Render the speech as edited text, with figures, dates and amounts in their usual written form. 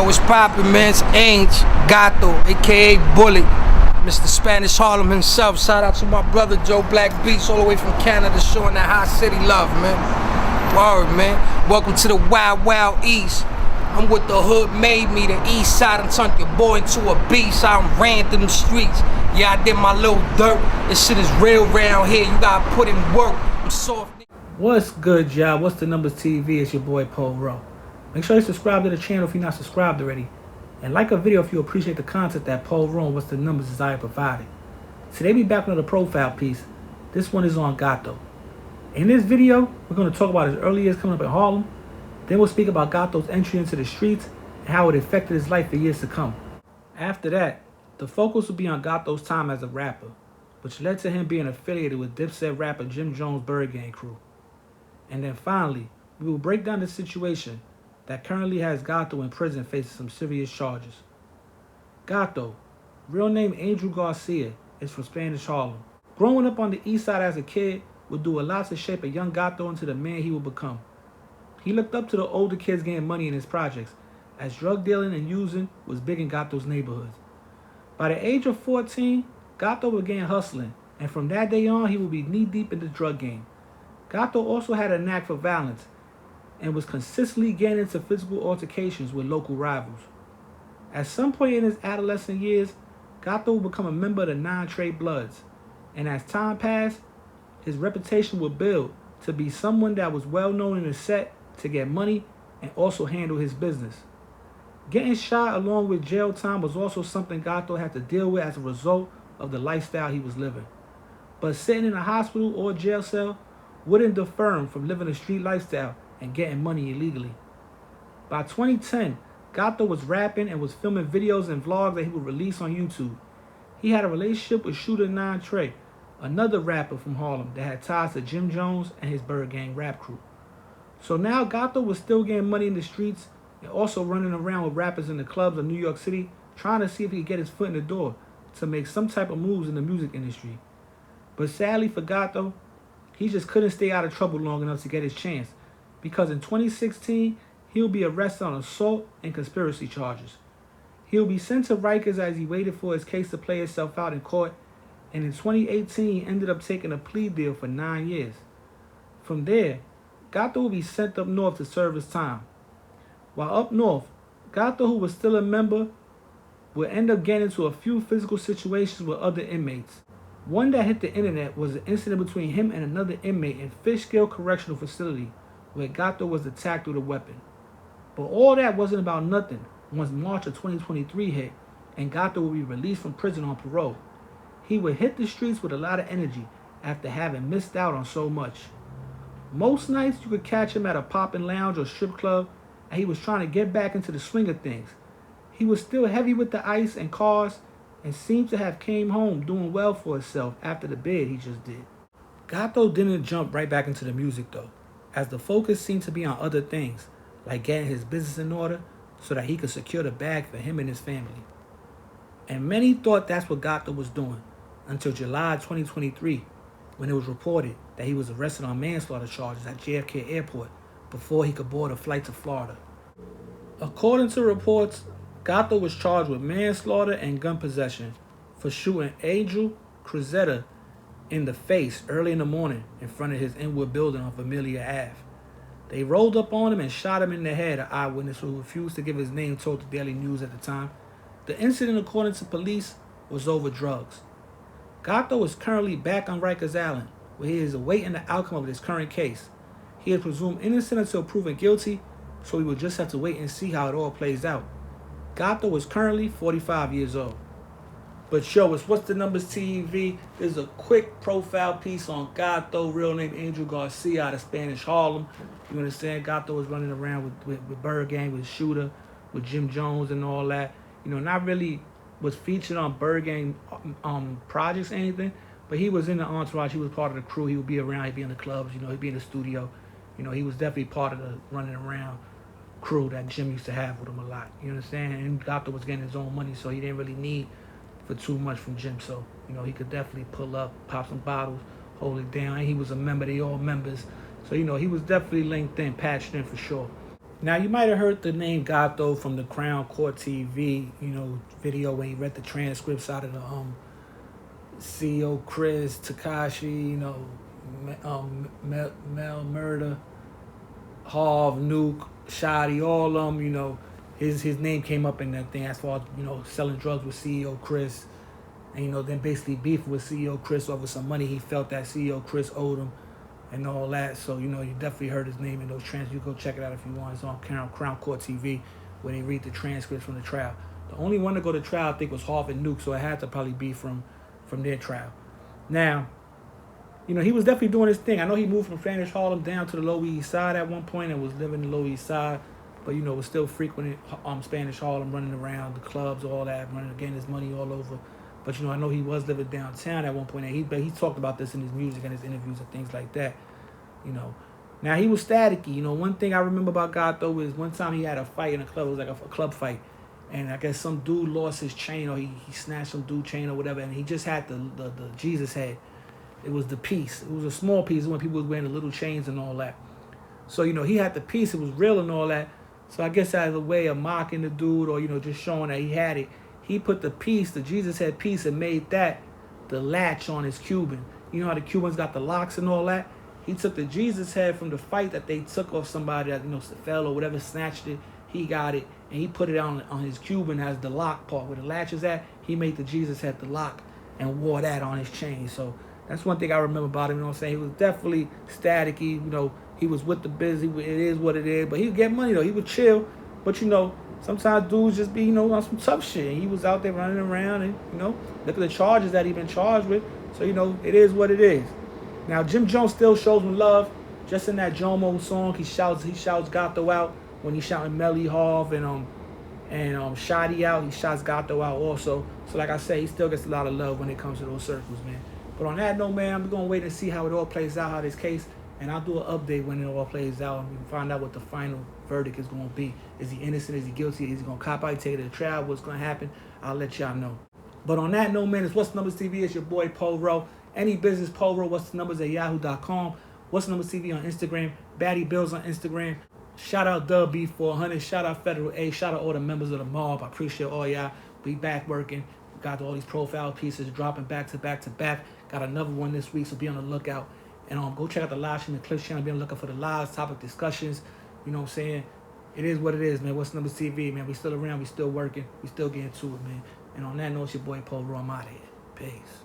Yo, what's poppin', man? It's Ainge, Gato, aka Bullet, Mr. Spanish Harlem himself. Shout out to my brother Joe Black Beats, all the way from Canada, showing that high city love, man. Word, man. Welcome to the Wild Wild East. I'm what the hood made me, the east side, and turned your boy into a beast. I done ran through them streets. Yeah, I did my little dirt. This shit is real round here. You gotta put in work. I'm soft. What's good, y'all? What's the Numbers TV? It's your boy Paul Rowe. Make sure you subscribe to the channel if you're not subscribed already. And like a video if you appreciate the content that Paul Rowe and What's the Numbers desire provided. Today we back with another profile piece. This one is on Gato. In this video, we're going to talk about his early years coming up in Harlem. Then we'll speak about Gato's entry into the streets and how it affected his life for years to come. After that, the focus will be on Gato's time as a rapper, which led to him being affiliated with Dipset rapper Jim Jones' ByrdGang crew. And then finally, we will break down the situation that currently has Gato in prison facing some serious charges. Gato, real name Angel Garcia, is from Spanish Harlem. Growing up on the east side as a kid would do a lot to shape a young Gato into the man he would become. He looked up to the older kids getting money in his projects, as drug dealing and using was big in Gato's neighborhoods. By the age of 14, Gato began hustling, and from that day on he would be knee-deep in the drug game. Gato also had a knack for violence, and was consistently getting into physical altercations with local rivals. At some point in his adolescent years, Gato would become a member of the non-trade Bloods, and as time passed, his reputation would build to be someone that was well known in the set to get money and also handle his business. Getting shot along with jail time was also something Gato had to deal with as a result of the lifestyle he was living. But sitting in a hospital or jail cell wouldn't deter him from living a street lifestyle and getting money illegally. By 2010, Gato was rapping and was filming videos and vlogs that he would release on YouTube. He had a relationship with Shooter 9 Trey, another rapper from Harlem that had ties to Jim Jones and his ByrdGang rap crew. So now Gato was still getting money in the streets and also running around with rappers in the clubs of New York City, trying to see if he could get his foot in the door to make some type of moves in the music industry. But sadly for Gato, he just couldn't stay out of trouble long enough to get his chance, because in 2016, he'll be arrested on assault and conspiracy charges. He'll be sent to Rikers as he waited for his case to play itself out in court, and in 2018, he ended up taking a plea deal for 9 years. From there, Gato will be sent up north to serve his time. While up north, Gato, who was still a member, will end up getting into a few physical situations with other inmates. One that hit the internet was an incident between him and another inmate in Fishkill Correctional Facility, where Gato was attacked with a weapon. But all that wasn't about nothing once March of 2023 hit and Gato would be released from prison on parole. He would hit the streets with a lot of energy after having missed out on so much. Most nights you could catch him at a poppin' lounge or strip club, and he was trying to get back into the swing of things. He was still heavy with the ice and cars and seemed to have came home doing well for himself after the bid he just did. Gato didn't jump right back into the music though, as the focus seemed to be on other things, like getting his business in order so that he could secure the bag for him and his family. And many thought that's what Gato was doing until July 2023, when it was reported that he was arrested on manslaughter charges at JFK Airport before he could board a flight to Florida. According to reports, Gato was charged with manslaughter and gun possession for shooting Angel Cruzetta in the face early in the morning in front of his Inwood building on Vermilion Ave. They rolled up on him and shot him in the head, an eyewitness who refused to give his name told the Daily News at the time. The incident, according to police, was over drugs. Gato is currently back on Rikers Island, where he is awaiting the outcome of his current case. He is presumed innocent until proven guilty, so we will just have to wait and see how it all plays out. Gato is currently 45 years old. But yo, it's What's the Numbers TV. This is a quick profile piece on Gato, real name Angel Garcia out of Spanish Harlem. You understand? Gato was running around with ByrdGang, with Shooter, with Jim Jones and all that. You know, not really was featured on ByrdGang projects or anything, but he was in the entourage. He was part of the crew. He would be around. He'd be in the clubs. You know, he'd be in the studio. You know, he was definitely part of the running around crew that Jim used to have with him a lot. You understand? And Gato was getting his own money, so he didn't really need for too much from Jim. So, you know, he could definitely pull up, pop some bottles, hold it down. And he was a member. They all members. So, you know, he was definitely linked in, patched in for sure. Now, you might have heard the name Gato from the Crown Court TV, video when he read the transcripts out of the CEO Chris, Takashi, Mel Murder, Harv, Nuke, Shotty, all of them, his name came up in that thing as far as, selling drugs with CEO Chris. And, then basically beefing with CEO Chris over some money he felt that CEO Chris owed him and all that. So, you definitely heard his name in those transcripts. You go check it out if you want. It's on Crown Court TV where they read the transcripts from the trial. The only one to go to trial, I think, was Harv and Nuke, so it had to probably be from their trial. Now, he was definitely doing his thing. I know he moved from Spanish Harlem down to the Lower East Side at one point and was living in the Lower East Side, but, was still frequenting Spanish Harlem, running around the clubs, all that, getting his money all over. But, I know he was living downtown at one point, and he talked about this in his music and his interviews and things like that, Now, he was staticky. One thing I remember about Gato is one time he had a fight in a club. It was like a club fight. And I guess some dude lost his chain, or he snatched some dude's chain or whatever, and he just had the Jesus head. It was the piece. It was a small piece when people was wearing the little chains and all that. So, he had the piece. It was real and all that. So I guess as a way of mocking the dude or, just showing that he had it, he put the piece, the Jesus head piece, and made that the latch on his Cuban. You know how the Cubans got the locks and all that? He took the Jesus head from the fight that they took off somebody that, fell or whatever, snatched it. He got it, and he put it on his Cuban as the lock part. Where the latch is at, he made the Jesus head the lock and wore that on his chain. So that's one thing I remember about him, He was definitely staticky, he was with the biz. It is what it is. But he would get money, though. He would chill. But, sometimes dudes just be, on some tough shit. And he was out there running around and, look at the charges that he been charged with. So, it is what it is. Now, Jim Jones still shows him love. Just in that Jomo song, he shouts Gato out when he's shouting Melly Harv and Shotty out. He shouts Gato out also. So, like I say, he still gets a lot of love when it comes to those circles, man. But on that note, man, I'm going to wait and see how it all plays out, how this case, and I'll do an update when it all plays out and we can find out what the final verdict is going to be. Is he innocent? Is he guilty? Is he going to cop out, take it to trial? What's going to happen? I'll let y'all know. But on that note, man, it's What's the Numbers TV. It's your boy, Paul Rowe. Any business, Paul Rowe, What's the Numbers at yahoo.com. What's the Numbers TV on Instagram. Baddie Bills on Instagram. Shout out Dub B400. Shout out Federal A. Shout out all the members of the Mobb. I appreciate all y'all. We back working. We got all these profile pieces dropping back to back to back. Got another one this week, so be on the lookout. And go check out the live stream, the Clips channel. Be on the lookout for the live topic discussions. You know what I'm saying? It is what it is, man. What's the Numbers TV, man? We still around. We still working. We still getting to it, man. And on that note, it's your boy Paul Rowe. I'm out of here. Peace.